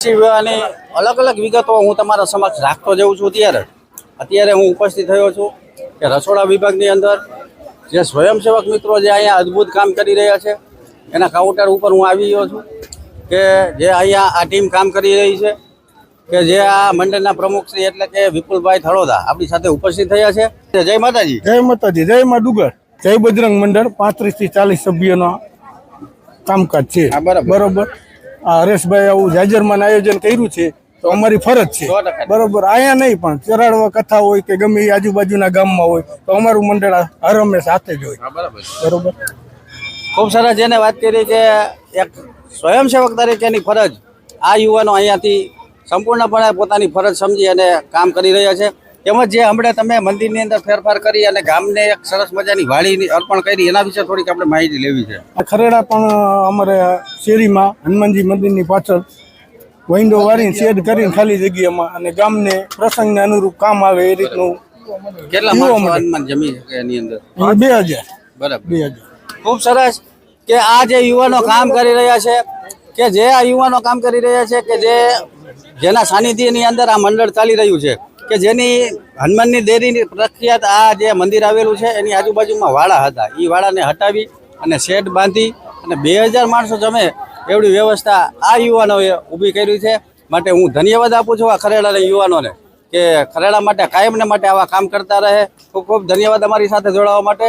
વિવાહની અલગ અલગ વિગતો હું તમારા સમક્ષ રાખતો જઉં છું. અત્યારે હું ઉપસ્થિત થયો છું કે રસોડા વિભાગની અંદર જે સ્વયંસેવક મિત્રો જે અહીંયા અદ્ભુત કામ કરી રહ્યા છે એના કાઉન્ટર ઉપર હું આવી ગયો છું કે જે અહીંયા આ ટીમ કામ કરી રહી છે કે જે આ મંડળના પ્રમુખ શ્રી એટલે કે વિપુલભાઈ થળોદા આપણી સાથે ઉપસ્થિત થયા છે. જય માતાજી. જય માતાજી. જય મા ડુગર. જય બજરંગ મંડળ 35 થી 40 સભ્યોનો કામકાજ છે. બરોબર. હરેશભાઈ આવું જાજરમાન આયોજન કર્યું છે તો અમારી ફરજ છે. બરોબર. અહીંયા નહીં પણ ચરાડવા કથા હોય કે ગમે એ આજુબાજુના ગામમાં હોય તો અમારું મંડળ હર હંમેશ સાથે જ હોય. બરોબર. ખૂબ સરસ. જેને વાત કરી કે એક સ્વયંસેવક તરીકેની ફરજ આ યુવાનો અહીંયાથી સંપૂર્ણપણે પોતાની ફરજ સમજી અને કામ કરી રહ્યા છે. તેમજ જે હમણાં તમે મંદિરની અંદર ફેરફાર કરી અને ગામને એક સરસ મજાની વાડીની અર્પણ કરી એના વિશે થોડીક આપણે માહિતી લેવી છે. ખરેડા પણ અમારે શેરીમાં હનુમાનજી મંદિરની પાછળ વિન્ડો વાળીને શેડ કરીને ખાલી જગ્યામાં અને ગામને પ્રસંગને અનુરૂપ કામ આવે એ રીતનું. કેટલા માણસો હનુમાન જમી શકે એની અંદર? 2000. બરાબર. 2000. ખૂબ સરસ કે આ જે યુવાનો કામ કરી રહ્યા છે કે જે આ યુવાનો કામ કરી રહ્યા છે કે જેના સાનિધ્યની અંદર આ મંડળ ચાલી રહ્યું છે કે જેની હનુમાનની દેરીની પ્રખ્યાત આ જે મંદિર આવેલું છે એની આજુબાજુમાં વાડા હતા. એ વાડાને હટાવી અને શેડ બાંધી અને 2000 માણસો જમે એવડી વ્યવસ્થા આ યુવાનોએ ઊભી કરી છે. માટે હું ધન્યવાદ આપું છું આ ખરેડાના યુવાનોને કે ખરેડા માટે કાયમને માટે આવા કામ કરતા રહે. ખૂબ ખૂબ ધન્યવાદ અમારી સાથે જોડાવા માટે.